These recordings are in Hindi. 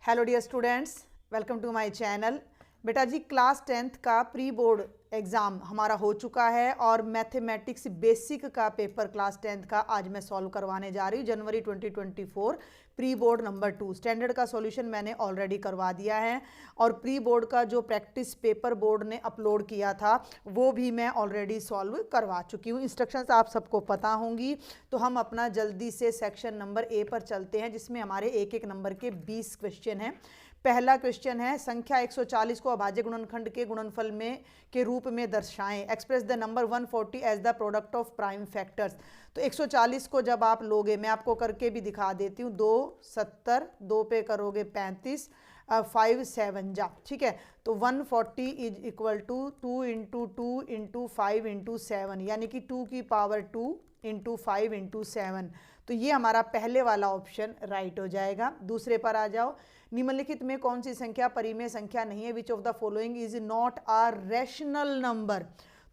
Hello dear students, welcome to my channel. बेटा जी क्लास 10th का प्री बोर्ड एग्ज़ाम हमारा हो चुका है और मैथमेटिक्स बेसिक का पेपर क्लास 10th का आज मैं सॉल्व करवाने जा रही हूँ। जनवरी 2024 प्री बोर्ड नंबर 2 स्टैंडर्ड का सॉल्यूशन मैंने ऑलरेडी करवा दिया है और प्री बोर्ड का जो प्रैक्टिस पेपर बोर्ड ने अपलोड किया था वो भी मैं ऑलरेडी सॉल्व करवा चुकी हूँ। इंस्ट्रक्शंस आप सबको पता होंगी, तो हम अपना जल्दी से सेक्शन नंबर ए पर चलते हैं जिसमें हमारे एक एक नंबर के 20 क्वेश्चन हैं। पहला क्वेश्चन है, संख्या 140 को अभाज्य गुणनखंड के गुणनफल में के रूप में दर्शाएं। Express the number 140 as the product of prime factors. तो 140 को जब आप लोगे, मैं आपको करके भी दिखा देती हूँ, 2 70, 2 पे करोगे 35, 5 7 जा, ठीक है। तो 140 is equal to 2 into 2 into 5 into 7, यानी कि 2 की पावर 2 इंटू 5 इंटू 7। तो ये हमारा पहले वाला ऑप्शन राइट हो जाएगा। दूसरे पर आ जाओ, निम्नलिखित में कौन सी संख्या परिमेय संख्या नहीं है? Which of the following is not a rational number?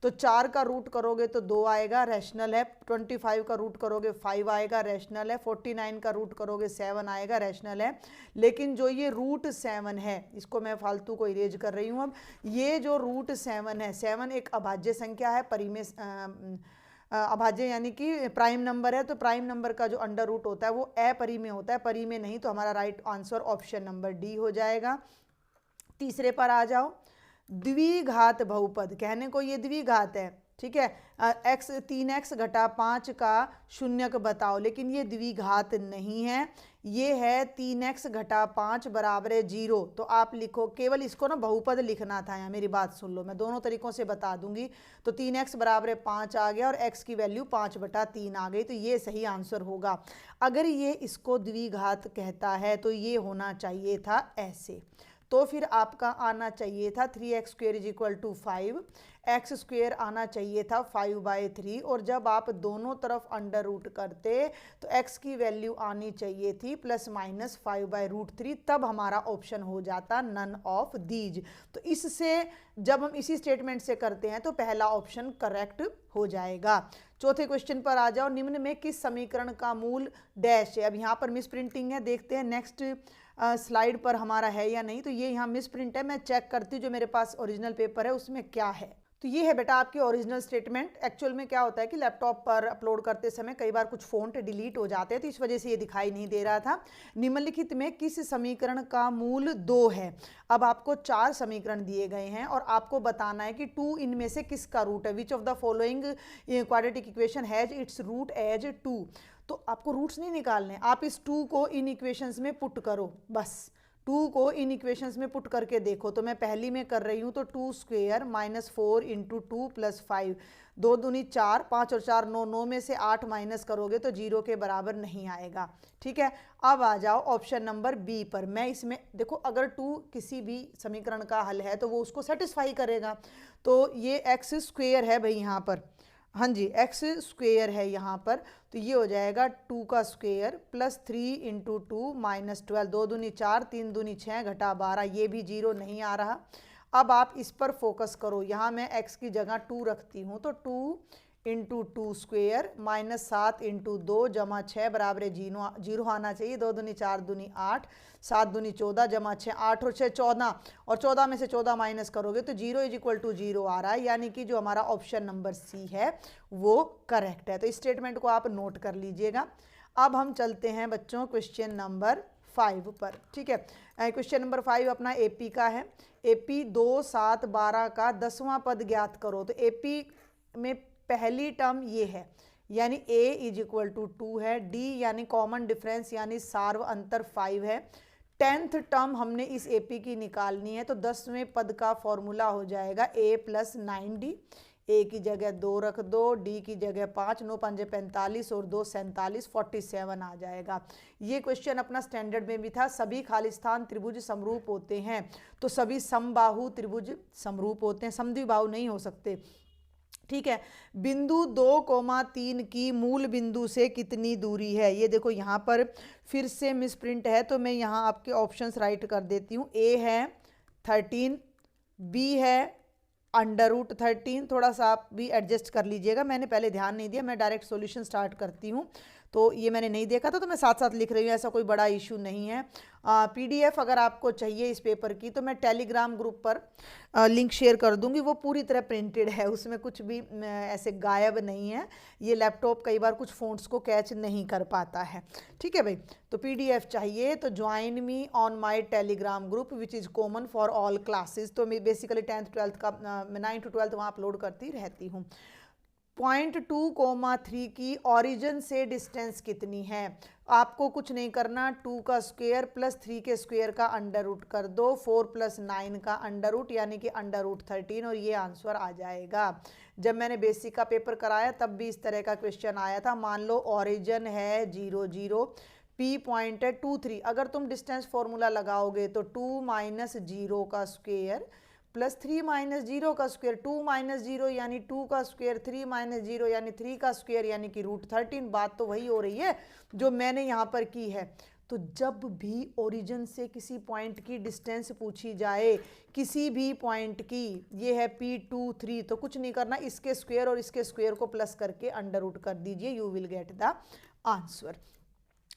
तो 4 का रूट करोगे तो 2 आएगा, रैशनल है। 25 का रूट करोगे 5 आएगा, रैशनल है। 49 का रूट करोगे 7 आएगा, रैशनल है। लेकिन जो ये रूट 7 है, इसको मैं फालतू को इरेज कर रही हूँ। अब ये जो रूट 7 है, 7 एक अभाज्य संख्या है, परिमेय अभाज्य यानी कि प्राइम नंबर है। तो प्राइम नंबर का जो अंडर रूट होता है वो अपरिमेय होता है, परिमेय नहीं। तो हमारा right answer option number D हो जाएगा। तीसरे पर आ जाओ, द्विघात बहुपद, कहने को ये द्विघात है, ठीक है। x 3x घटा 5 का शून्यक बताओ, लेकिन ये द्विघात नहीं है, ये है 3x घटा 5 बराबर है 0। तो आप लिखो, केवल इसको ना बहुपद लिखना था यहाँ, मेरी बात सुन लो, मैं दोनों तरीकों से बता दूंगी। तो 3x बराबर है 5 आ गया और x की वैल्यू 5/3 आ गई, तो ये सही आंसर होगा। अगर ये इसको द्विघात कहता है तो ये होना चाहिए था ऐसे। तो फिर आपका आना चाहिए था 3x² is equal to 5, x² आना चाहिए था 5/3, और जब आप दोनों तरफ अंडर रूट करते तो x की वैल्यू आनी चाहिए थी ±5/√3, तब हमारा ऑप्शन हो जाता नन ऑफ दीज। तो इससे जब हम इसी स्टेटमेंट से करते हैं तो पहला ऑप्शन करेक्ट हो जाएगा। चौथे क्वेश्चन पर आ जाओ, निम्न में किस समीकरण का मूल डैश है? अब यहाँ पर मिस प्रिंटिंग है, देखते हैं नेक्स्ट स्लाइड पर हमारा है या नहीं। तो ये यहाँ मिस प्रिंट है, मैं चेक करती हूँ जो मेरे पास ओरिजिनल पेपर है उसमें क्या है। तो ये है बेटा आपकी ओरिजिनल स्टेटमेंट। एक्चुअल में क्या होता है कि लैपटॉप पर अपलोड करते समय कई बार कुछ फ़ॉन्ट डिलीट हो जाते हैं, तो इस वजह से ये दिखाई नहीं दे रहा था। निम्नलिखित में किस समीकरण का मूल 2 है? अब आपको 4 समीकरण दिए गए हैं और आपको बताना है कि 2 इनमें से किसका रूट है। Which of the following quadratic equation has its root as 2? तो आपको रूट्स नहीं निकालने, आप इस 2 को इन इक्वेशंस में पुट करो, बस 2 को इन इक्वेशंस में पुट करके देखो। तो मैं पहली में कर रही हूँ, तो 2² -4 इंटू 2 + 5, 2 दूनी 4, 5 और 4 9, 9 में से 8 माइनस करोगे तो 0 के बराबर नहीं आएगा, ठीक है। अब आ जाओ ऑप्शन नंबर बी पर। मैं इसमें देखो, अगर 2 किसी भी समीकरण का हल है तो वो उसको सेटिस्फाई करेगा। तो ये x² है भाई यहाँ पर, हाँ जी x² है यहाँ पर, तो ये हो जाएगा 2 का स्क्वायर प्लस 3 इंटू 2 -12, 2 दूनी 4, 3 दूनी 6 घटा 12, ये भी 0 नहीं आ रहा। अब आप इस पर फोकस करो, यहाँ मैं x की जगह 2 रखती हूँ, तो 2 इंटू 2² -7 इंटू 2 जमा 6 बराबर है 0 आना चाहिए। 2 दूनी 4 दूनी 8, 7 दूनी 14 जमा 6, 8 और 6 14, और 14 में से 14 माइनस करोगे तो 0 इज इक्वल टू 0 आ रहा है, यानी कि जो हमारा ऑप्शन नंबर सी है वो करेक्ट है। तो इस स्टेटमेंट को आप नोट कर लीजिएगा। अब हम चलते हैं बच्चों क्वेश्चन नंबर 5 पर, ठीक है। क्वेश्चन नंबर 5 अपना एपी का है। एपी 2 7 12 का 10वां पद ज्ञात करो। तो एपी में पहली टर्म ये है, यानी a इज इक्वल टू 2 है, d यानी कॉमन डिफरेंस यानी सार्व अंतर 5 है। 10th टर्म हमने इस AP की निकालनी है, तो 10वें पद का फॉर्मूला हो जाएगा a + 9d। a की जगह 2 रख दो, d की जगह 5, 9 5 45 और 2 47, 47 आ जाएगा। ये क्वेश्चन अपना स्टैंडर्ड में भी था। सभी खालिस्तान त्रिभुज समरूप होते हैं, तो सभी समबाहु त्रिभुज समरूप होते हैं, समद्विबाहु नहीं हो सकते, ठीक है। बिंदु 2,3 की मूल बिंदु से कितनी दूरी है? ये देखो यहाँ पर फिर से मिस प्रिंट है, तो मैं यहाँ आपके ऑप्शंस राइट कर देती हूँ। a है 13, b है √13, थोड़ा सा आप भी एडजस्ट कर लीजिएगा, मैंने पहले ध्यान नहीं दिया, मैं डायरेक्ट सॉल्यूशन स्टार्ट करती हूँ। तो ये मैंने नहीं देखा था तो मैं साथ साथ लिख रही हूँ, ऐसा कोई बड़ा इशू नहीं है। PDF अगर आपको चाहिए इस पेपर की तो मैं टेलीग्राम ग्रुप पर लिंक शेयर कर दूंगी, वो पूरी तरह प्रिंटेड है, उसमें कुछ भी ऐसे गायब नहीं है। ये लैपटॉप कई बार कुछ फ़ॉन्ट्स को कैच नहीं कर पाता है, ठीक है भाई। तो PDF चाहिए तो join me on my Telegram group which is common for all classes. तो मैं बेसिकली 10th 12th का, मैं 9 to 12 वहाँ अपलोड करती रहती हूँ। पॉइंट 2,3 की ओरिजिन से डिस्टेंस कितनी है? आपको कुछ नहीं करना, 2 का स्क्वायर प्लस 3 के स्क्वायर का अंडर रूट कर दो, 4 प्लस 9 का अंडर रूट यानी कि अंडर रूट 13, और ये आंसर आ जाएगा। जब मैंने बेसिक का पेपर कराया तब भी इस तरह का क्वेश्चन आया था। मान लो ओरिजिन है 0 0, P पॉइंट है 2 3, अगर तुम डिस्टेंस फॉर्मूला लगाओगे तो 2 माइनस 0 का स्क्वायर प्लस 3 माइनस 0 का स्क्वायर, 2 माइनस 0 यानी 2 का स्क्वायर, 3 माइनस 0 यानी 3 का स्क्वायर यानी कि रूट 13। बात तो वही हो रही है जो मैंने यहाँ पर की है। तो जब भी ओरिजिन से किसी पॉइंट की डिस्टेंस पूछी जाए, किसी भी पॉइंट की, ये है P2 3, तो कुछ नहीं करना, इसके स्क्वायर और इसके स्क्वायर को प्लस करके अंडर रूट कर दीजिए, you will get the answer.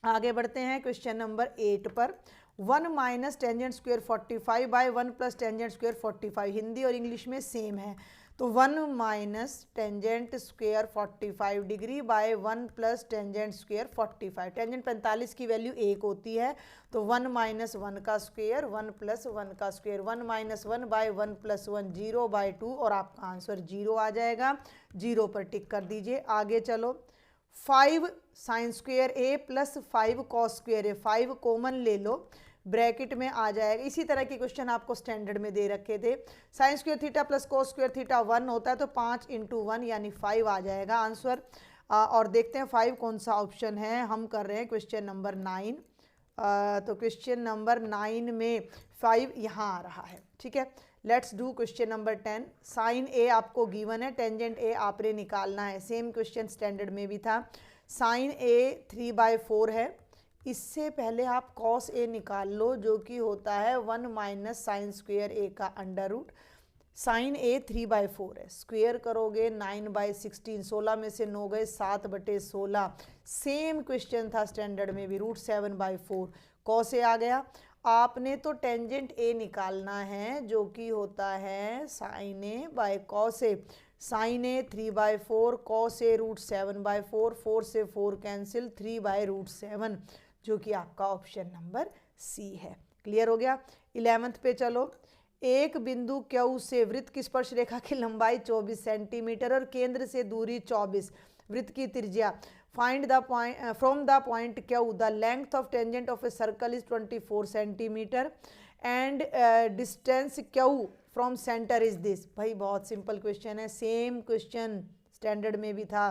आगे बढ़ते हैं क्वेश्चन नंबर 8 पर। 1 minus tangent square 45 by 1 plus tangent square 45, Hindi और इंग्लिश में सेम है। तो 1 minus tangent square 45 degree by 1 plus tangent square 45, tangent 45 की वैल्यू 1 होती है, तो 1 माइनस 1 का स्क्वायर 1 प्लस 1 का square, 1 minus 1 by 1 plus 1 0 by 2, और आपका आंसर 0 आ जाएगा। 0 पर टिक कर दीजिए। आगे चलो, 5 साइन स्क्वायर ए प्लस 5 कॉस स्क्वायर ए, 5 कॉमन ले लो, ब्रैकेट में आ जाएगा। इसी तरह के क्वेश्चन आपको स्टैंडर्ड में दे रखे थे। Sine square theta plus cos square theta 1 होता है, तो 5 × 1 यानी 5 आ जाएगा आंसर। और देखते हैं 5 कौन सा ऑप्शन है। हम कर रहे हैं क्वेश्चन नंबर 9। तो क्वेश्चन नंबर 9 में 5 यहाँ आ रहा है, ठीक है। Let's do question number 10। Sine A आपको गिवन है, टेंजेंट ए आपने निकालना है। सेम क्वेश्चन स्टैंडर्ड में भी था। साइन ए 3/4 है, इससे पहले आप कॉस ए निकाल लो जो कि होता है 1 माइनस साइन स्क्वायर ए का अंडर रूट। साइन ए 3/4 है, स्क्वायर करोगे 9/16, 16 में से 9 गए 7/16। सेम क्वेश्चन था स्टैंडर्ड में भी, रूट 7/4। कॉस ए आ गया। आपने तो टेंजेंट ए निकालना है जो कि होता है sine A by cos A. Sine A 3/4, cos A root 7/4, 4 से 4 कैंसिल, 3/√7, जो कि आपका ऑप्शन नंबर सी है। क्लियर हो गया। 11th पे चलो। एक बिंदु क्यू से वृत्त की स्पर्श रेखा की लंबाई 24 सेंटीमीटर और केंद्र से दूरी 24, वृत्त की त्रिज्या। Find the point from the point Q the length of tangent of a circle is 24 centimetre and distance Q from centre is this. भाई बहुत सिंपल क्वेश्चन है, सेम क्वेश्चन स्टैंडर्ड में भी था,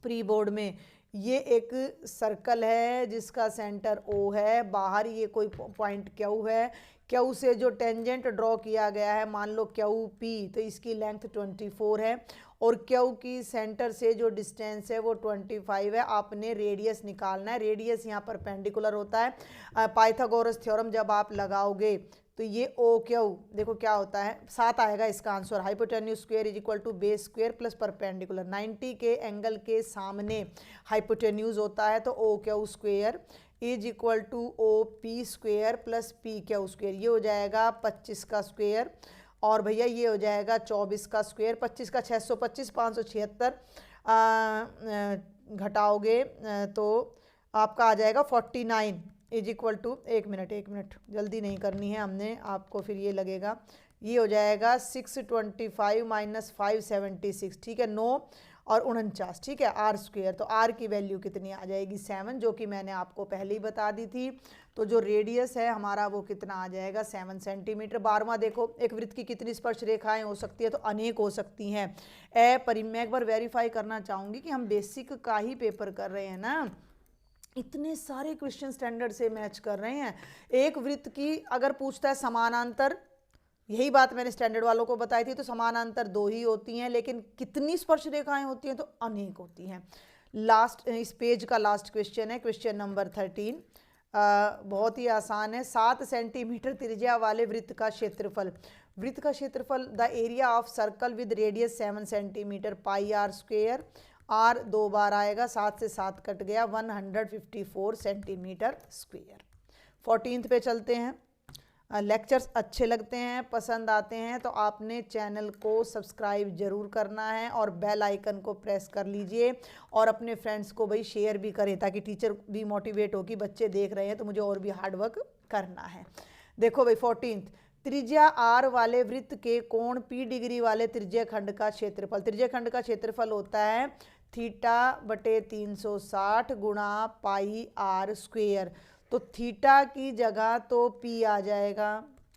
प्री बोर्ड में। ये एक सर्कल है जिसका सेंटर O है, बाहर ये कोई पॉइंट क्यू है। क्यू से जो टेंजेंट ड्रॉ किया गया है, मान लो QP, तो इसकी लेंथ 24 है, और क्यू की सेंटर से जो डिस्टेंस है वो 25 है। आपने रेडियस निकालना है। रेडियस यहाँ परपेंडिकुलर होता है। पाइथागोरस थ्योरम जब आप लगाओगे तो ये OQ देखो क्या होता है, 7 आएगा इसका answer. Hypotenuse square is equal to base square plus perpendicular. 90 के एंगल के सामने हाइपोटेन्यूज होता है, तो OQ square is equal to OP square plus PQ square. ये हो जाएगा 25 का स्क्वायर, और भैया ये हो जाएगा 24 का स्क्वायर। 25 का 625, 576 घटाओगे तो आपका आ जाएगा 49 इज इक्वल टू, एक मिनट जल्दी नहीं करनी है हमने आपको, फिर ये लगेगा, ये हो जाएगा 625 माइनस 576, ठीक है, 9 और 49, ठीक है, R स्क्वायर। तो R की वैल्यू कितनी आ जाएगी 7, जो कि मैंने आपको पहले ही बता दी थी। तो जो रेडियस है हमारा वो कितना आ जाएगा 7 सेंटीमीटर। 12वां देखो, एक वृत्त की कितनी स्पर्श रेखाएं हो सकती है, तो अनेक हो सकती हैं। मैं एक बार वेरीफाई करना चाहूँगी कि हम बेसिक का ही पेपर कर रहे हैं ना, इतने सारे क्वेश्चन स्टैंडर्ड से मैच कर रहे हैं। एक वृत्त की अगर पूछता है समानांतर, यही बात मैंने स्टैंडर्ड वालों को बताई थी, तो समानांतर 2 ही होती हैं, लेकिन कितनी स्पर्श रेखाएं होती हैं, तो अनेक होती हैं। लास्ट, इस पेज का लास्ट क्वेश्चन है, क्वेश्चन नंबर 13। बहुत ही आसान है। 7 सेंटीमीटर त्रिज्या वाले वृत्त का क्षेत्रफल, वृत्त का क्षेत्रफल, the area of circle with radius 7 centimetre, pi R square. R 2 बार आएगा, 7 से 7 कट गया, 154 सेंटीमीटर स्क्वायर। 14th पे चलते हैं। लेक्चर्स अच्छे लगते हैं, पसंद आते हैं तो आपने चैनल को सब्सक्राइब जरूर करना है और बेल आइकन को प्रेस कर लीजिए और अपने फ्रेंड्स को भाई शेयर भी करें ताकि टीचर भी मोटिवेट हो कि बच्चे देख रहे हैं तो मुझे और भी हार्ड वर्क करना है। देखो भाई 14th, त्रिज्या आर वाले वृत्त के कोण पी डिग्री वाले त्रिज्या खंड का क्षेत्रफल। त्रिज्या खंड का क्षेत्रफल होता है थीटा बटे 360 गुणा पाई आर स्क्वेयर। तो थीटा की जगह तो पी आ जाएगा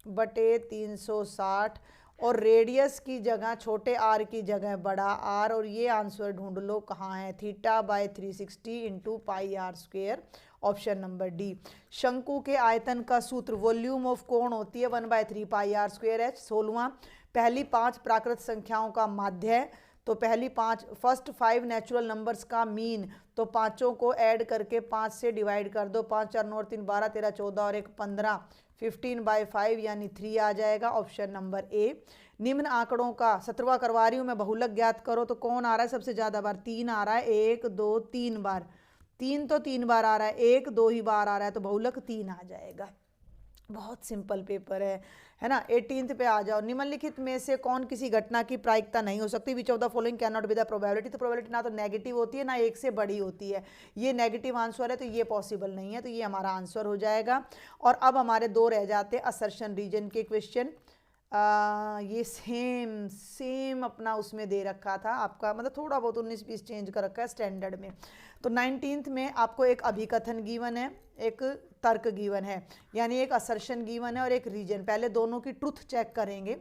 बटे 360 और रेडियस की जगह छोटे आर की जगह बड़ा आर, और ये आंसर ढूंढ लो कहाँ है, theta by 360 into pi R square, option number D. शंकु के आयतन का सूत्र, वॉल्यूम ऑफ कोण होती है 1/3 पाई आर स्क्वेयर एच। 16वां, पहली 5 प्राकृत संख्याओं का माध्य है। तो पहली 5 फर्स्ट 5 नेचुरल नंबर्स का मीन, तो पांचों को ऐड करके 5 से डिवाइड कर दो, 5 4 9 3 12 13 14 और 1 15, 15/5 यानी 3 आ जाएगा, ऑप्शन नंबर ए। निम्न आंकड़ों का 17वां करवा रही हूँ मैं, बहुलक ज्ञात करो। तो कौन आ रहा है सबसे ज्यादा बार, 3 आ रहा है, 1 2 3 बार, 3 तो 3 बार आ रहा है, 1 2 ही बार आ रहा है, तो बहुलक 3 आ जाएगा। बहुत सिंपल पेपर है ना। 18th पे आ जाओ। निम्नलिखित में से कौन किसी घटना की प्रायिकता नहीं हो सकती, विच of the following can not be the probability. तो प्रोबेबिलिटी ना तो नेगेटिव होती है ना 1 से बड़ी होती है, ये नेगेटिव आंसर है तो ये पॉसिबल नहीं है, तो ये हमारा आंसर हो जाएगा। और अब हमारे 2 रह जाते असर्शन रीजन के क्वेश्चन। ये सेम अपना उसमें दे रखा था आपका, मतलब थोड़ा बहुत 19-20 चेंज कर रखा है स्टैंडर्ड में। तो 19th में आपको एक अभिकथन गिवन है, एक तर्क गिवन है, यानी एक असर्शन गिवन है और एक रीजन। पहले दोनों की ट्रुथ चेक करेंगे।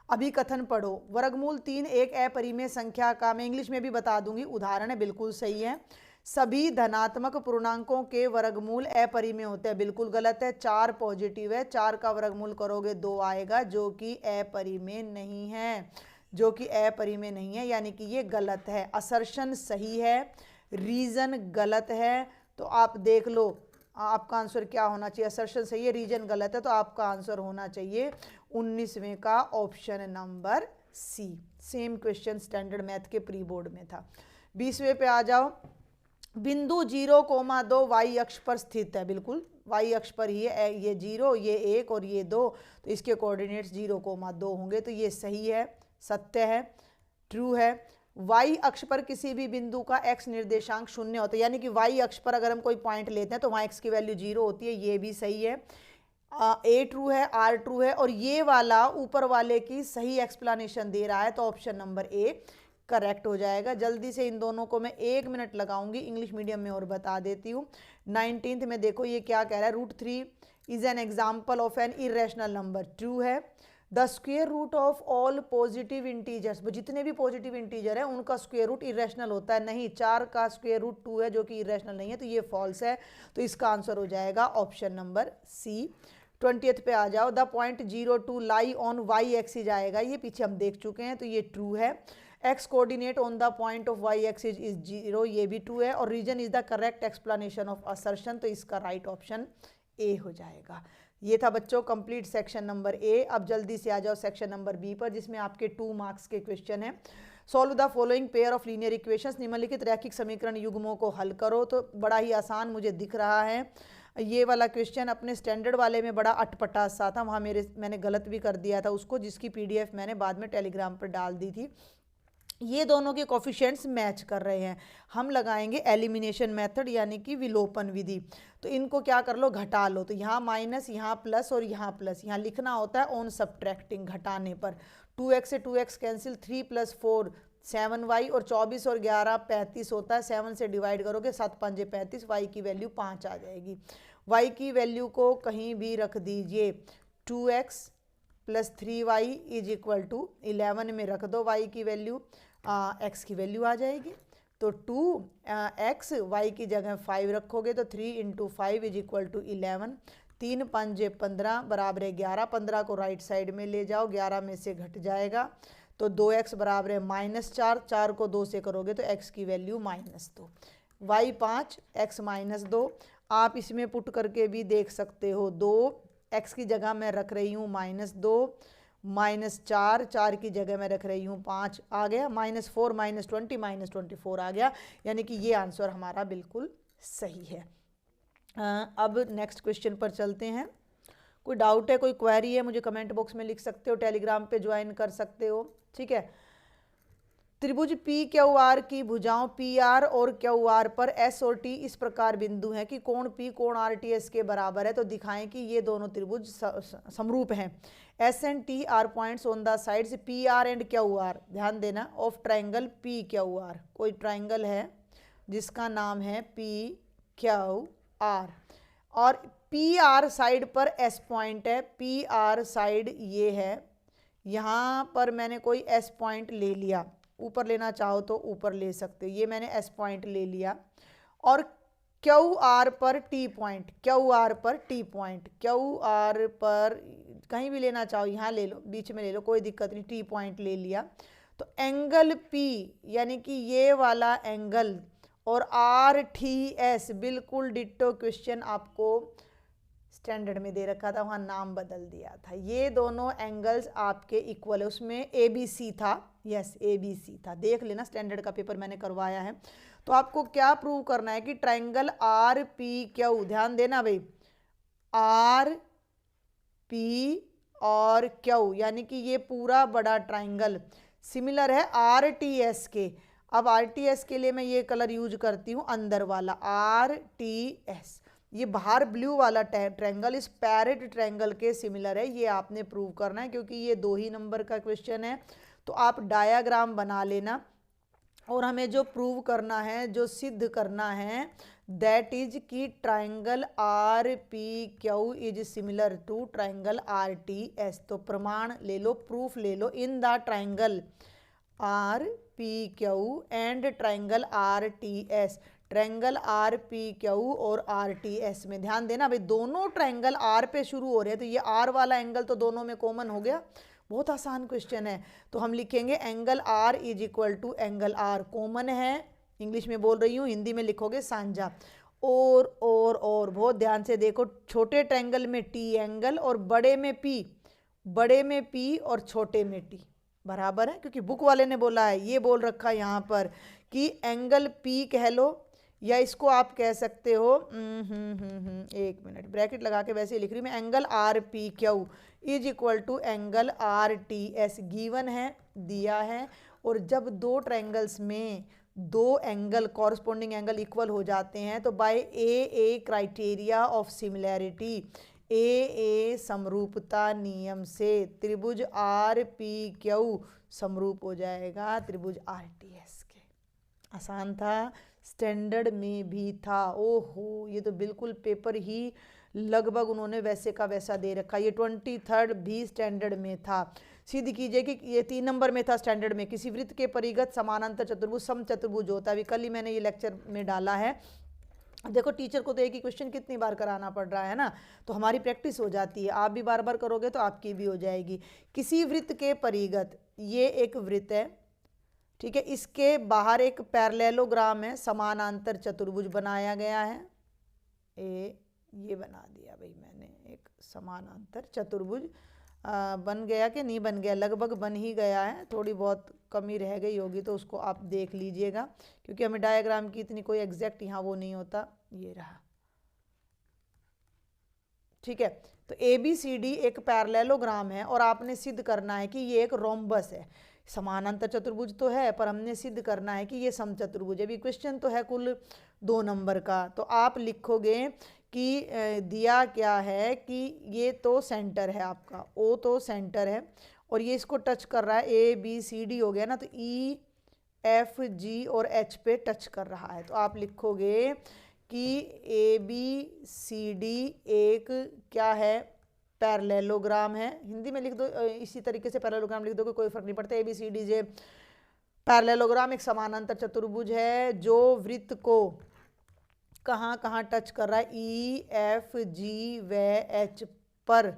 अभिकथन पढ़ो, वर्गमूल 3 एक अपरिमेय संख्या का, मैं इंग्लिश में भी बता दूंगी, उदाहरण है, बिल्कुल सही है। सभी धनात्मक पूर्णांकों के वर्गमूल अपरिमेय होते हैं, बिल्कुल गलत है। 4 पॉजिटिव है, 4 का वर्गमूल करोगे 2 आएगा, जो कि अपरिमेय नहीं है, जो कि अपरिमेय नहीं है, यानी कि ये गलत है। असर्शन सही है, रीजन गलत है। तो आप देख लो आपका आंसर क्या होना चाहिए, असर्शन सही है, रीजन गलत है, तो आपका आंसर होना चाहिए 19वें का option number C. Same question standard math के प्री बोर्ड में था। 20वें पे आ जाओ। बिंदु 0,2 वाई अक्ष पर स्थित है, बिल्कुल वाई अक्ष पर ही है, ये 0 ये 1 और ये 2, तो इसके कोऑर्डिनेट्स 0,2 होंगे, तो ये सही है, सत्य है, ट्रू है। वाई अक्ष पर किसी भी बिंदु का एक्स निर्देशांक 0 होता है, यानी कि वाई अक्ष पर अगर हम कोई पॉइंट लेते हैं तो वहाँ एक्स की वैल्यू 0 होती है, ये भी सही है। ए ट्रू है, आर ट्रू है, और ये वाला ऊपर वाले की सही एक्सप्लेनेशन दे रहा है, तो ऑप्शन नंबर ए करेक्ट हो जाएगा। जल्दी से इन दोनों को मैं 1 मिनट लगाऊंगी, इंग्लिश मीडियम में और बता देती हूँ। 19th में देखो ये क्या कह रहा है, √3 is an example of an irrational number, true है। The square root of all positive integers, जितने भी पॉजिटिव इंटीजर है उनका स्क्वेयर रूट इरेशनल होता है, नहीं, 4 का स्क्वेयर रूट 2 है जो कि इरेशनल नहीं है, तो ये फॉल्स है, तो इसका आंसर हो जाएगा ऑप्शन नंबर सी। 20th पे आ जाओ। The point 0,2 lie on Y axis आएगा, ये पीछे हम देख चुके हैं, तो ये ट्रू है। X coordinate on the point of Y axis is 0, ये भी ट्रू है। और reason is the correct explanation of assertion, तो इसका राइट ऑप्शन ए हो जाएगा। ये था बच्चों कंप्लीट सेक्शन नंबर ए। अब जल्दी से आ जाओ सेक्शन नंबर बी पर, जिसमें आपके 2 मार्क्स के क्वेश्चन है। Solve the following pair of linear equations, निम्नलिखित रैखिक समीकरण युग्मों को हल करो। तो बड़ा ही आसान मुझे दिख रहा है ये वाला क्वेश्चन, अपने स्टैंडर्ड वाले में बड़ा अटपटा सा था, वहाँ मैंने गलत भी कर दिया था उसको, जिसकी PDF मैंने बाद में टेलीग्राम पर डाल दी थी। ये दोनों के कोफिशिएंट्स मैच कर रहे हैं, हम लगाएंगे एलिमिनेशन मेथड यानी कि विलोपन विधि। तो इनको क्या कर लो, घटा लो। तो यहाँ माइनस, यहाँ प्लस और यहाँ प्लस, यहाँ लिखना होता है ऑन सब्ट्रैक्टिंग, घटाने पर। 2x से 2x कैंसिल, 3 + 4 7y, और 24 और 11 35 होता है, 7 से डिवाइड करोगे 7 5 35, y की वैल्यू 5 आ जाएगी। y की वैल्यू को कहीं भी रख दीजिए, 2x + 3y = 11 में रख दो y की वैल्यू, x की वैल्यू आ जाएगी। तो 2x, y की जगह 5 रखोगे तो 3 × 5 = 11, 3 5 15 बराबर है 11, 15 को राइट साइड में ले जाओ, 11 में से घट जाएगा, तो 2x बराबर है -4, 4 को 2 से करोगे तो x की वैल्यू -2, y 5 x -2। आप इसमें पुट करके भी देख सकते हो, 2 x की जगह मैं रख रही हूँ -2, -4, 4 की जगह मैं रख रही हूँ 5 आ गया, -4 -20 -24 आ गया, यानी कि ये आंसर हमारा बिल्कुल सही है। अब नेक्स्ट क्वेश्चन पर चलते हैं। कोई डाउट है, कोई क्वेरी है, मुझे कमेंट बॉक्स में लिख सकते हो, टेलीग्राम पे ज्वाइन कर सकते हो, ठीक है। त्रिभुज पी क्यू आर की भुजाओं पी आर और क्यू आर पर एस और टी इस प्रकार बिंदु हैं कि कोण पी कोण आर टी एस के बराबर है, तो दिखाएं कि ये दोनों त्रिभुज समरूप हैं। S and T R points on the sides P R and Q R, ध्यान देना, of triangle P Q R. कोई ट्राइंगल है जिसका नाम है पी क्यू आर, और पी आर साइड पर एस पॉइंट है, पी आर साइड ये है, यहाँ पर मैंने कोई एस पॉइंट ले लिया, ऊपर लेना चाहो तो ऊपर ले सकते हो, ये मैंने एस पॉइंट ले लिया, और क्यू आर पर टी पॉइंट, क्यू आर पर टी पॉइंट, क्यू आर पर कहीं भी लेना चाहो, यहाँ ले लो, बीच में ले लो, कोई दिक्कत नहीं, टी पॉइंट ले लिया। तो एंगल पी यानी कि ये वाला एंगल और आर टी एस बिल्कुल डिट्टो, क्वेश्चन आपको स्टैंडर्ड में दे रखा था, वहाँ नाम बदल दिया था। ये दोनों एंगल्स आपके इक्वल है, उसमें ए बी सी था, यस ए बी सी था, देख लेना, स्टैंडर्ड का पेपर मैंने करवाया है। तो आपको क्या प्रूव करना है कि ट्राइंगल आर पी क्यू, ध्यान देना भाई, आर पी और क्यू यानी कि ये पूरा बड़ा ट्राइंगल सिमिलर है आर टी एस के। अब आर टी एस के लिए मैं ये कलर यूज करती हूँ, अंदर वाला आर टी एस, ये बाहर ब्लू वाला ट्रायंगल इस पैरेट ट्रायंगल के सिमिलर है, ये आपने प्रूव करना है, क्योंकि ये 2 ही नंबर का क्वेश्चन है। तो आप डायाग्राम बना लेना, और हमें जो प्रूव करना है, जो सिद्ध करना है, दैट इज कि triangle R P Q is similar to triangle R T S. तो प्रमाण ले लो, प्रूफ ले लो, in the triangle R P Q and triangle R T S, triangle R P Q और आर टी एस में ध्यान देना भाई, दोनों ट्रायंगल आर पे शुरू हो रहे हैं, तो ये आर वाला एंगल तो दोनों में कॉमन हो गया, बहुत आसान क्वेश्चन है। तो हम लिखेंगे angle R is equal to angle R, common है, इंग्लिश में बोल रही हूँ, हिंदी में लिखोगे साझा, और बहुत ध्यान से देखो, छोटे ट्रायंगल में टी एंगल और बड़े में पी और छोटे में टी बराबर है, क्योंकि बुक वाले ने बोला है, ये बोल रखा है यहाँ पर कि एंगल पी कह लो, या इसको आप कह सकते हो, एक मिनट, ब्रैकेट लगा के वैसे ही लिख रही हूँ मैं, angle R P Q is equal to angle R T S, given है, दिया है। और जब 2 ट्रायंगल्स में 2 एंगल कॉरस्पॉन्डिंग एंगल इक्वल हो जाते हैं, तो by a criteria of similarity, a समरूपता नियम से त्रिभुज आर पी क्यू समरूप हो जाएगा त्रिभुज आर टी एस के। आसान था, स्टैंडर्ड में भी था, ओहो ये तो बिल्कुल पेपर ही लगभग उन्होंने वैसे का वैसा दे रखा, ये 23rd भी स्टैंडर्ड में था। सिद्ध कीजिए कि ये 3 नंबर में था स्टैंडर्ड में, किसी वृत्त के परिगत समानांतर चतुर्भुज समचतुर्भुज होता है, कल ही मैंने ये लेक्चर में डाला है। देखो टीचर को तो एक ही क्वेश्चन कितनी बार कराना पड़ रहा है ना, तो हमारी प्रैक्टिस हो जाती है, आप भी बार बार करोगे तो आपकी भी हो जाएगी। किसी वृत्त के परिगत, ये एक वृत्त है, ठीक है, इसके बाहर एक पैरेललोग्राम है, समानांतर चतुर्भुज बनाया गया है, ये बना दिया भाई मैंने, एक समानांतर चतुर्भुज बन गया कि नहीं बन गया, लगभग बन ही गया है, थोड़ी बहुत कमी रह गई होगी तो उसको आप देख लीजिएगा, क्योंकि हमें डायग्राम की इतनी कोई एग्जैक्ट यहाँ वो नहीं होता, ये रहा, ठीक है। तो ए बी सी डी एक पैरेललोग्राम है, और आपने सिद्ध करना है कि ये एक रोम्बस है, समानांतर चतुर्भुज तो है पर हमने सिद्ध करना है कि ये समचतुर्भुज है। अभी क्वेश्चन तो है कुल 2 नंबर का, तो आप लिखोगे कि दिया क्या है कि ये तो सेंटर है आपका, ओ तो सेंटर है, और ये इसको टच कर रहा है, ए बी सी डी हो गया ना, तो ई एफ जी और एच पे टच कर रहा है। तो आप लिखोगे कि ए बी सी डी एक क्या है, पैरेललोग्राम है, हिंदी में लिख दो, इसी तरीके से पैरेललोग्राम लिख दोगे कोई फर्क नहीं पड़ता, A B C D J parallelogram एक समानांतर चतुर्भुज है जो वृत्त को कहाँ कहाँ टच कर रहा है, ई एफ जी व एच पर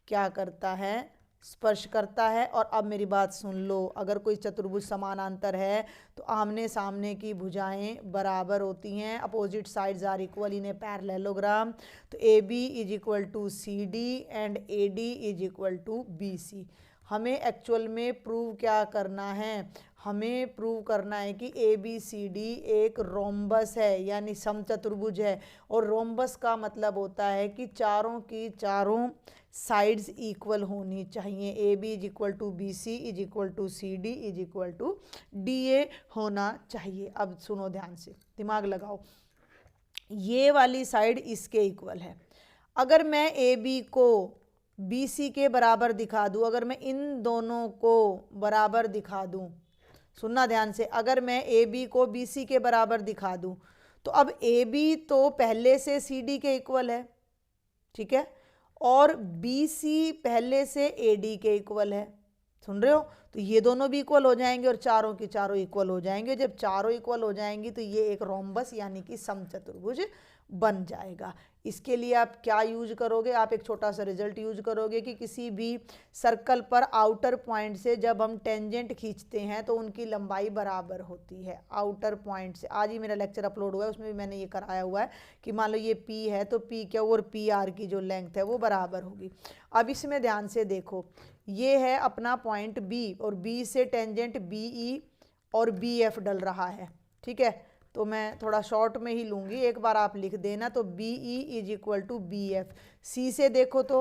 क्या करता है, स्पर्श करता है। और अब मेरी बात सुन लो, अगर कोई चतुर्भुज समानांतर है तो आमने सामने की भुजाएं बराबर होती हैं, opposite sides are equal in a parallelogram. तो A B is equal to C D and A D is equal to B C. हमें एक्चुअल में प्रूव क्या करना है, हमें प्रूव करना है कि ए बी सी डी एक रोम्बस है, यानी समचतुर्भुज है। और रोम्बस का मतलब होता है कि चारों की चारों साइड्स इक्वल होनी चाहिए। A B is equal to B C is equal to C D is equal to D A होना चाहिए। अब सुनो ध्यान से, दिमाग लगाओ, ये वाली साइड इसके इक्वल है। अगर मैं ए बी को बी सी के बराबर दिखा दूँ, अगर मैं इन दोनों को बराबर दिखा दूँ, सुनना ध्यान से, अगर मैं ए बी को बी सी के बराबर दिखा दूँ तो अब ए बी तो पहले से सी डी के इक्वल है, ठीक है, और बी सी पहले से ए डी के इक्वल है। सुन रहे हो? तो ये दोनों भी इक्वल हो जाएंगे और चारों की चारों इक्वल हो जाएंगे। जब चारों इक्वल हो जाएंगी तो ये एक रोम्बस यानी कि समचतुर्भुज बन जाएगा। इसके लिए आप क्या यूज करोगे, आप एक छोटा सा रिजल्ट यूज करोगे कि किसी भी सर्कल पर आउटर पॉइंट से जब हम टेंजेंट खींचते हैं तो उनकी लंबाई बराबर होती है। आउटर पॉइंट से आज ही मेरा लेक्चर अपलोड हुआ है, उसमें भी मैंने ये कराया हुआ है कि मान लो ये पी है तो पी क्या और पी आर की जो लेंथ है वो बराबर होगी। अब इसमें ध्यान से देखो, ये है अपना पॉइंट बी और बी से टेंजेंट बी ई और बी एफ डल रहा है, ठीक है। तो मैं थोड़ा शॉर्ट में ही लूँगी, एक बार आप लिख देना। तो B E is equal to B F. C से देखो तो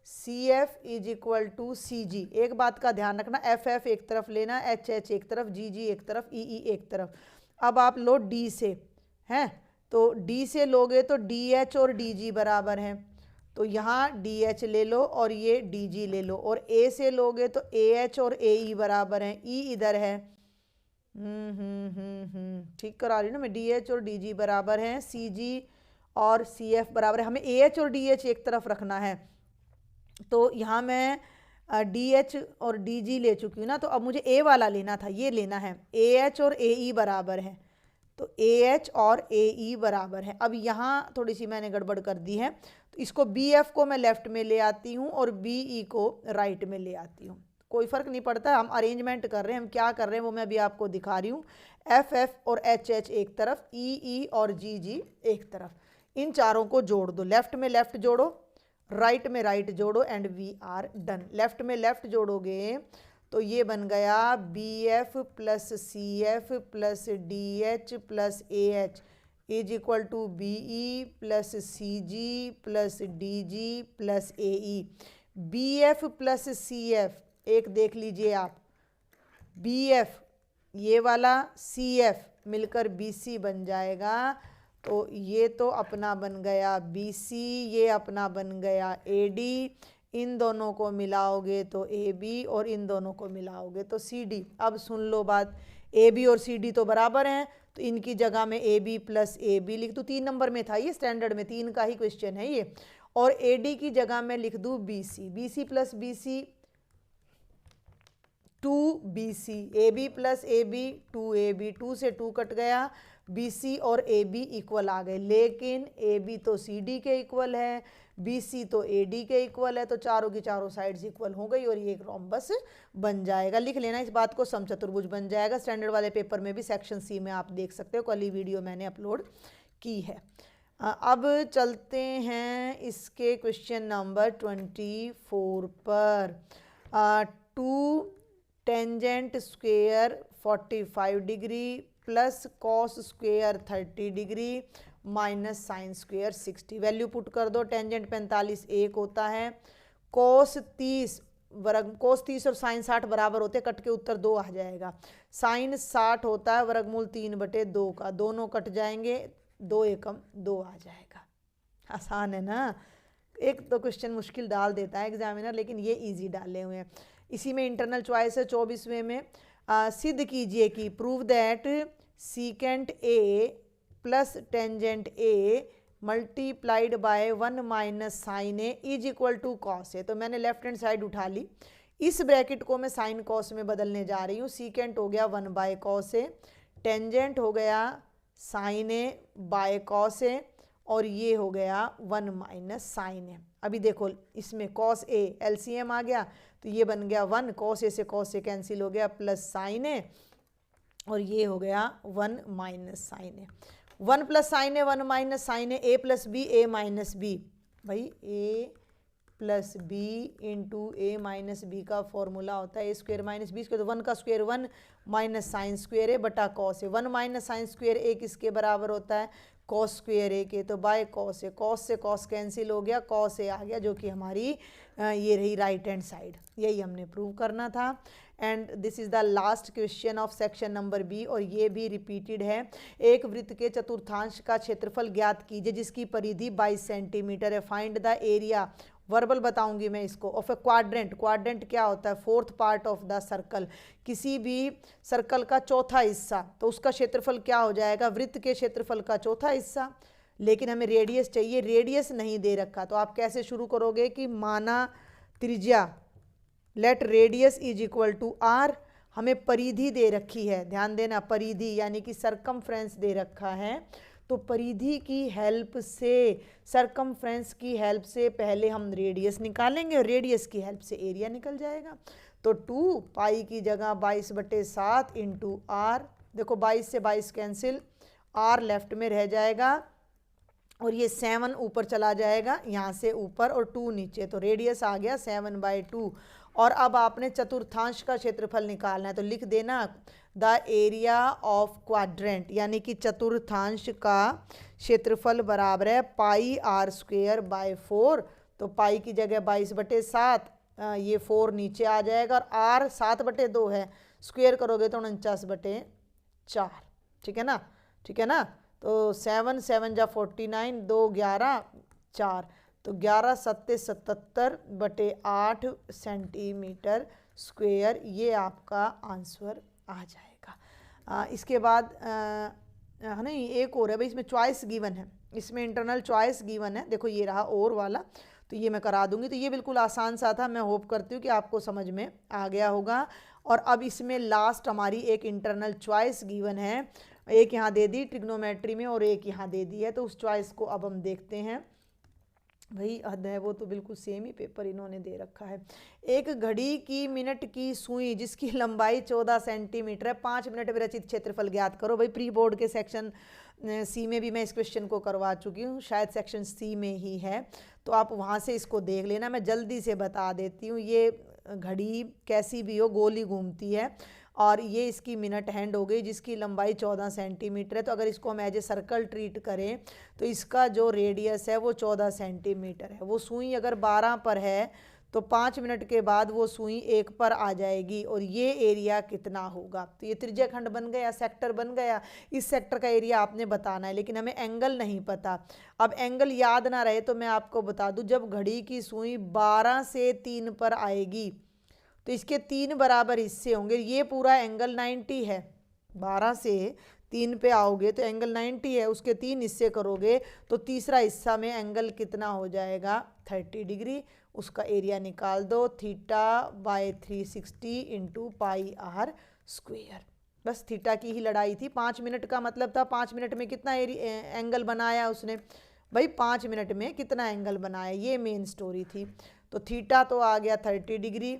C F is equal to C G. एक बात का ध्यान रखना, एफ एफ एक तरफ लेना, एच एच एक तरफ, जी जी एक तरफ, ई ई एक तरफ। अब आप लो डी से, हैं, तो डी से लोगे तो डी एच और डी जी बराबर हैं, तो यहाँ डी एच ले लो और ये डी जी ले लो। और ए से लोगे तो ए एच और ए ई बराबर हैं, ई इधर है, ठीक करा रही ना मैं, डी एच और डी जी बराबर हैं, सी जी और सी एफ बराबर है। हमें ए एच और डी एच एक तरफ रखना है, तो यहाँ मैं डी एच और डी जी ले चुकी हूँ ना, तो अब मुझे ए वाला लेना था, ये लेना है। ए एच और ए ई बराबर है, तो ए एच और ए ई बराबर है। अब यहाँ थोड़ी सी मैंने गड़बड़ कर दी है, तो इसको बी एफ को मैं लेफ्ट में ले आती हूँ और बी ई को राइट में ले आती हूँ। कोई फ़र्क नहीं पड़ता, हम अरेंजमेंट कर रहे हैं, हम क्या कर रहे हैं वो मैं अभी आपको दिखा रही हूँ। एफ एफ और एच एच एक तरफ, ई ई और जी जी एक तरफ, इन चारों को जोड़ दो। लेफ्ट में लेफ्ट जोड़ो, राइट में राइट जोड़ो and we are done. Left में लेफ्ट जोड़ोगे तो ये बन गया B F plus C F plus D H plus A H is equal to B E plus C G plus D G plus A E. B F plus C F एक देख लीजिए आप, बी एफ ये वाला, सी एफ मिलकर बी सी बन जाएगा। तो ये तो अपना बन गया बी सी, ये अपना बन गया ए डी, इन दोनों को मिलाओगे तो ए बी और इन दोनों को मिलाओगे तो सी डी। अब सुन लो बात, ए बी और सी डी तो बराबर हैं, तो इनकी जगह में A B plus A B लिख दूँ। 3 नंबर में था ये, स्टैंडर्ड में 3 का ही क्वेश्चन है ये। और ए डी की जगह में लिख दूँ B C, B C plus B C 2BC, AB plus AB 2AB, 2 से 2 कट गया, BC और AB इक्वल आ गए। लेकिन AB तो CD के इक्वल है, BC तो AD के इक्वल है, तो चारों की चारों साइड्स इक्वल हो गई और ये एक रोम्बस बन जाएगा। लिख लेना इस बात को, समचतुर्भुज बन जाएगा। स्टैंडर्ड वाले पेपर में भी सेक्शन सी में आप देख सकते हो, कल ही वीडियो मैंने अपलोड की है। अब चलते हैं इसके क्वेश्चन नंबर 24 पर। 2 tangent square 45 degree plus cos square 30 degree minus sine square 60। Value put कर दो। टेंजेंट 45 1 होता है, कोस 30 और साइन 60 बराबर होते हैं, कट के उत्तर 2 आ जाएगा। साइन 60 होता है वर्गमूल 3/2 का, दोनों कट जाएंगे, 2 एकम 2 आ जाएगा। आसान है ना। एक तो क्वेश्चन मुश्किल डाल देता है एग्जामिनर, लेकिन ये इजी डाले हुए हैं। इसी में इंटरनल चॉइस है 24वें में, सिद्ध कीजिए कि prove that secant A plus tangent A multiplied by 1 minus sine A is equal to cos A. तो मैंने लेफ्ट हैंड साइड उठा ली, इस ब्रैकेट को मैं साइन कॉस में बदलने जा रही हूँ। सीकेंट हो गया 1 बाय कॉस ए, टेंजेंट हो गया साइन ए बाय कॉस ए, और ये हो गया 1 माइनस साइन ए। अभी देखो इसमें कॉस ए एलसीएम आ गया तो ये बन गया 1, कॉस ए से कॉस ए कैंसिल हो गया, प्लस साइन ए और ये हो गया 1 माइनस साइन ए। 1 प्लस साइन ए 1 माइनस साइन ए प्लस बी ए माइनस बी, भाई ए प्लस बी इंटू ए माइनस बी का फॉर्मूला होता है ए स्क्वेयर माइनस बी स्क्वेयर, तो 1 का स्क्वेयर 1 माइनस साइन स्क्वेयर ए बटा cos A. 1 minus sine square ए किसके बराबर होता है, कॉस स्क्वेयर ए के, तो बाय कॉस ए, कॉस से कॉस कैंसिल हो गया, कॉस ए आ गया जो कि हमारी ये रही राइट हैंड साइड। यही हमने प्रूव करना था। And this is the last question of section number B और ये भी रिपीटेड है। एक वृत्त के चतुर्थांश का क्षेत्रफल ज्ञात कीजिए जिसकी परिधि 22 सेंटीमीटर है। फाइंड द एरिया, वर्बल बताऊंगी मैं इसको, ऑफ ए क्वाड्रेंट। क्वाड्रेंट क्या होता है, fourth part of the circle, किसी भी सर्कल का चौथा हिस्सा, तो उसका क्षेत्रफल क्या हो जाएगा, वृत्त के क्षेत्रफल का चौथा हिस्सा। लेकिन हमें रेडियस चाहिए, रेडियस नहीं दे रखा, तो आप कैसे शुरू करोगे कि माना त्रिज्या, let radius is equal to R. हमें परिधि दे रखी है, ध्यान देना, परिधि यानी कि सरकमफ्रेंस दे रखा है, तो परिधि की हेल्प से, सरकमफ्रेंस की हेल्प से पहले हम रेडियस निकालेंगे और रेडियस की हेल्प से एरिया निकल जाएगा। तो 2 पाई की जगह 22/7 इंटू आर, देखो 22 से 22 कैंसिल, आर लेफ्ट में रह जाएगा और ये 7 ऊपर चला जाएगा यहाँ से ऊपर और 2 नीचे, तो रेडियस आ गया 7/2। और अब आपने चतुर्थांश का क्षेत्रफल निकालना है, तो लिख देना द एरिया ऑफ क्वाड्रेंट, यानी कि चतुर्थांश का क्षेत्रफल बराबर है पाई आर स्क्वेयर बाय 4। तो पाई की जगह 22/7, ये 4 नीचे आ जाएगा और आर 7/2 है, स्क्वेयर करोगे तो 49/4। ठीक है ना, ठीक है ना। तो 7 7 जा 49, 2 11 4, तो 11 7 77/8 सेंटीमीटर स्क्वेयर, ये आपका आंसर आ जाएगा। इसके बाद नहीं एक और है भाई, इसमें चॉइस गिवन है, इसमें इंटरनल चॉइस गिवन है, देखो ये रहा और वाला, तो ये मैं करा दूंगी। तो ये बिल्कुल आसान सा था, मैं होप करती हूँ कि आपको समझ में आ गया होगा। और अब इसमें लास्ट हमारी एक इंटरनल चॉइस गिवन है, एक यहाँ दे दी ट्रिग्नोमेट्री में और एक यहाँ दे दी है, तो उस चॉइस को अब हम देखते हैं। भाई हद है, वो तो बिल्कुल सेम ही पेपर इन्होंने दे रखा है। एक घड़ी की मिनट की सुई जिसकी लंबाई 14 सेंटीमीटर है, 5 मिनट में रचित क्षेत्रफल ज्ञात करो। भाई प्री बोर्ड के सेक्शन सी में भी मैं इस क्वेश्चन को करवा चुकी हूँ, शायद सेक्शन सी में ही है, तो आप वहाँ से इसको देख लेना। मैं जल्दी से बता देती हूँ, ये घड़ी कैसी भी हो गोल ही घूमती है और ये इसकी मिनट हैंड हो गई जिसकी लंबाई 14 सेंटीमीटर है। तो अगर इसको हम एज ए सर्कल ट्रीट करें तो इसका जो रेडियस है वो 14 सेंटीमीटर है। वो सुई अगर 12 पर है तो 5 मिनट के बाद वो सुई 1 पर आ जाएगी और ये एरिया कितना होगा। तो ये त्रिज्याखंड बन गया, सेक्टर बन गया। इस सेक्टर का एरिया आपने बताना है, लेकिन हमें एंगल नहीं पता। अब एंगल याद ना रहे तो मैं आपको बता दूं, जब घड़ी की सुई 12 से 3 पर आएगी तो इसके 3 बराबर हिस्से होंगे। ये पूरा एंगल 90 है, 12 से 3 पे आओगे तो एंगल 90 है, उसके 3 हिस्से करोगे तो तीसरा हिस्सा में एंगल कितना हो जाएगा, 30 डिग्री। उसका एरिया निकाल दो, θ/360 इंटू पाई आर स्क्वेयर। बस थीटा की ही लड़ाई थी। 5 मिनट का मतलब था 5 मिनट में कितना एंगल बनाया उसने, भाई 5 मिनट में कितना एंगल बनाया, ये मेन स्टोरी थी। तो थीटा तो आ गया 30 डिग्री,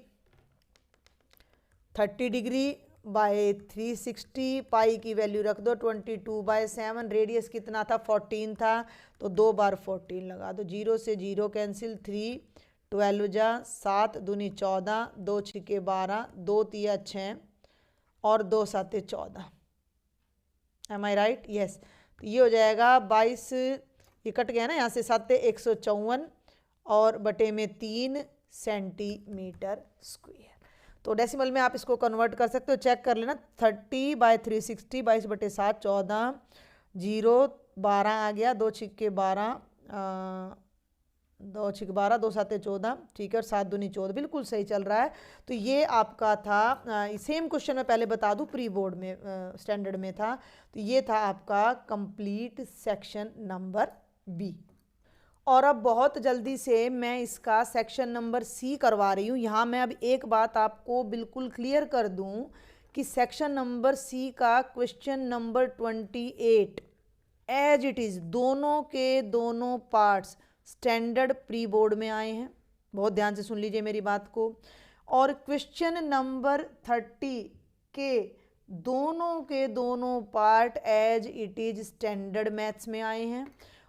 30 डिग्री बाय 360, पाई की वैल्यू रख दो 22/7, रेडियस कितना था 14 था, तो 2 बार 14 लगा दो, 0 से 0 कैंसिल, 3 12 जा 7 दूनी 14, 2 छिके 12, 2 तिया 6 और 2 साते 14। एम आई राइट, यस। तो ये हो जाएगा 22, ये कट गया ना यहाँ से, 7 154 और बटे में 3 सेंटीमीटर स्क्वेयर। तो डेसिमल में आप इसको कन्वर्ट कर सकते हो, चेक कर लेना। 30/360, 22/7 14, 0 12 आ गया, 2 छिक्के 12, 2 छिक्के 12, 2 साते 14, ठीक है, और 7 दूनी 14, बिल्कुल सही चल रहा है। तो ये आपका था, सेम क्वेश्चन मैं पहले बता दूं, प्री बोर्ड में स्टैंडर्ड में था। तो ये था आपका कंप्लीट सेक्शन नंबर बी। और अब बहुत जल्दी से मैं इसका सेक्शन नंबर सी करवा रही हूँ। यहाँ मैं अब एक बात आपको बिल्कुल क्लियर कर दूँ कि सेक्शन नंबर सी का question number 28 as it is दोनों के दोनों पार्ट्स स्टैंडर्ड प्री बोर्ड में आए हैं, बहुत ध्यान से सुन लीजिए मेरी बात को। और क्वेश्चन नंबर 30 के दोनों part as it is standard maths में आए हैं,